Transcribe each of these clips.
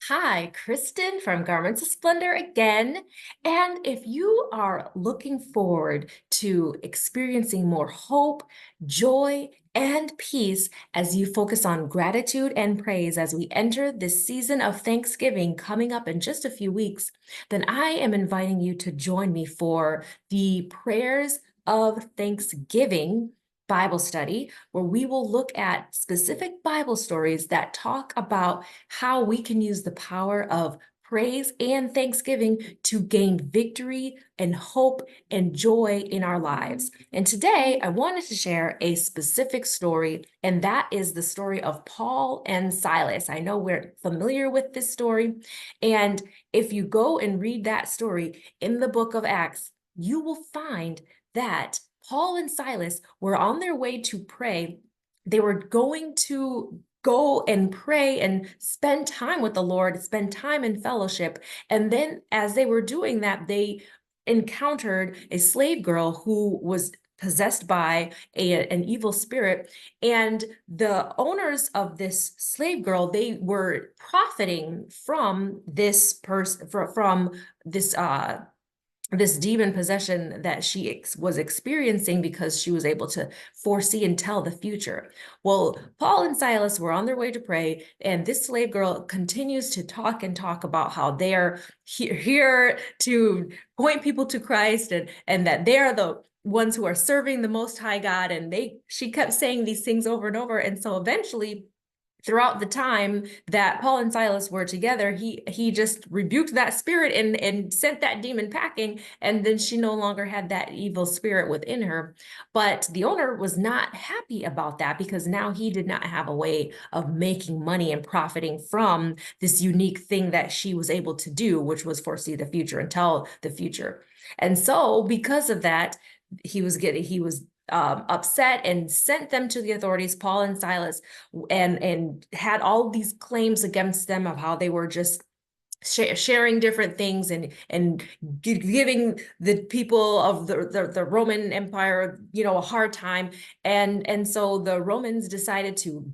Hi, Kristen from Garments of Splendor again. And if you are looking forward to experiencing more hope, joy, and peace as you focus on gratitude and praise as we enter this season of Thanksgiving coming up in just a few weeks, then I am inviting you to join me for the prayers of Thanksgiving Bible study, where we will look at specific Bible stories that talk about how we can use the power of praise and thanksgiving to gain victory and hope and joy in our lives. And today I wanted to share a specific story, and that is the story of Paul and Silas. I know we're familiar with this story, and if you go and read that story in the book of Acts, you will find that Paul and Silas were on their way to pray. They were going to go and pray and spend time with the Lord, spend time in fellowship. And then as they were doing that, they encountered a slave girl who was possessed by an evil spirit. And the owners of this slave girl, they were profiting from this person, from this demon possession that she was experiencing because she was able to foresee and tell the future. Well, Paul and Silas were on their way to pray, and this slave girl continues to talk and talk about how they're here to point people to Christ, and that they're the ones who are serving the Most High God. And she kept saying these things over and over. And so eventually, throughout the time that Paul and Silas were together, he just rebuked that spirit and sent that demon packing, and then she no longer had that evil spirit within her. But the owner was not happy about that because now he did not have a way of making money and profiting from this unique thing that she was able to do, which was foresee the future and tell the future. And so because of that, he was upset and sent them to the authorities, Paul and Silas, and had all these claims against them of how they were just sharing different things and giving the people of the Roman Empire, a hard time. And so the Romans decided to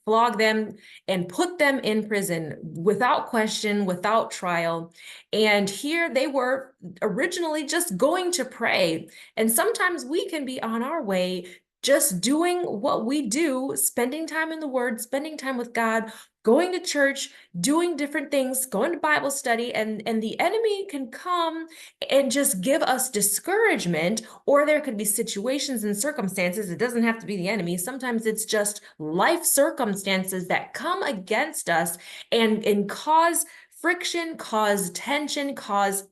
flog them and put them in prison without question, without trial. And here they were originally just going to pray. And sometimes we can be on our way just doing what we do, spending time in the Word, spending time with God, going to church, doing different things, going to Bible study, and the enemy can come and just give us discouragement, or there could be situations and circumstances. It doesn't have to be the enemy. Sometimes it's just life circumstances that come against us and cause friction, cause tension, cause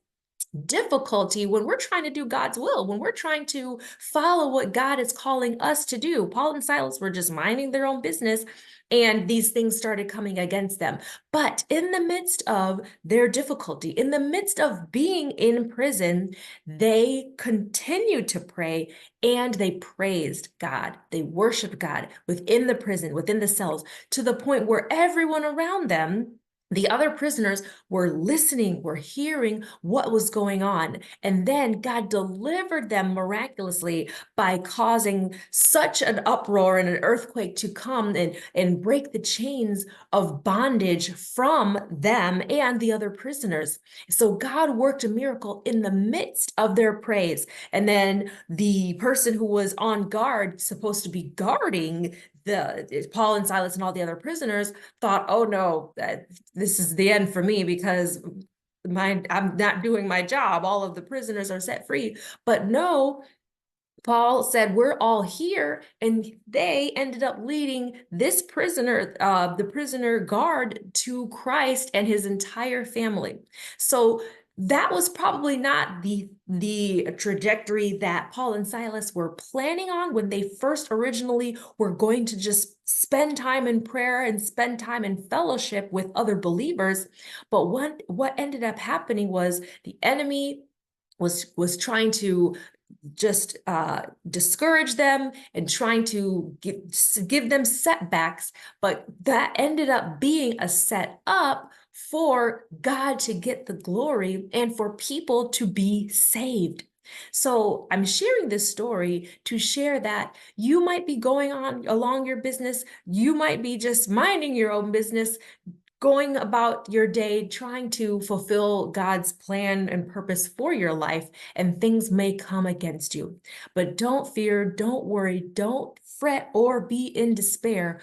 difficulty when we're trying to do God's will, when we're trying to follow what God is calling us to do. Paul and Silas were just minding their own business, and these things started coming against them. But in the midst of their difficulty, in the midst of being in prison, they continued to pray and they praised God. They worshiped God within the prison, within the cells, to the point where everyone around them, the other prisoners, were listening, were hearing what was going on. And then God delivered them miraculously by causing such an uproar and an earthquake to come and break the chains of bondage from them and the other prisoners. So God worked a miracle in the midst of their praise. And then the person who was on guard, supposed to be guarding Paul and Silas and all the other prisoners, thought, oh no, this is the end for me because I'm not doing my job. All of the prisoners are set free. But no, Paul said, we're all here. And they ended up leading this prisoner, the prisoner guard, to Christ and his entire family. So that was probably not the trajectory that Paul and Silas were planning on when they first originally were going to just spend time in prayer and spend time in fellowship with other believers. But what ended up happening was the enemy was trying to just discourage them and trying to give them setbacks, but that ended up being a set up for God to get the glory and for people to be saved. So I'm sharing this story to share that you might be going on along your business. You might be just minding your own business, going about your day trying to fulfill God's plan and purpose for your life, and things may come against you. But don't fear, don't worry, don't fret or be in despair.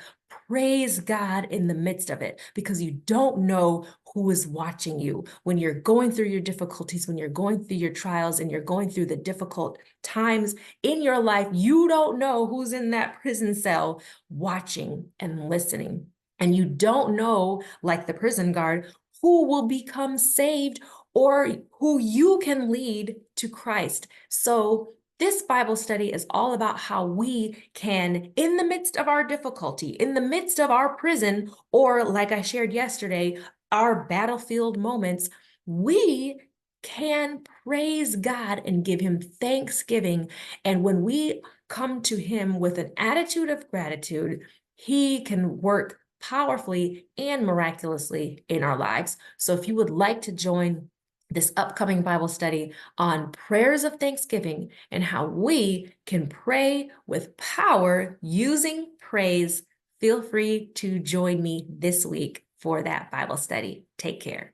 Praise God in the midst of it, because you don't know who is watching you when you're going through your difficulties, when you're going through your trials, and you're going through the difficult times in your life. You don't know who's in that prison cell watching and listening. And you don't know, like the prison guard, who will become saved or who you can lead to Christ. So this Bible study is all about how we can, in the midst of our difficulty, in the midst of our prison, or like I shared yesterday, our battlefield moments, we can praise God and give him thanksgiving. And when we come to him with an attitude of gratitude, he can work powerfully and miraculously in our lives. So if you would like to join this upcoming Bible study on prayers of thanksgiving and how we can pray with power using praise, feel free to join me this week for that Bible study. Take care.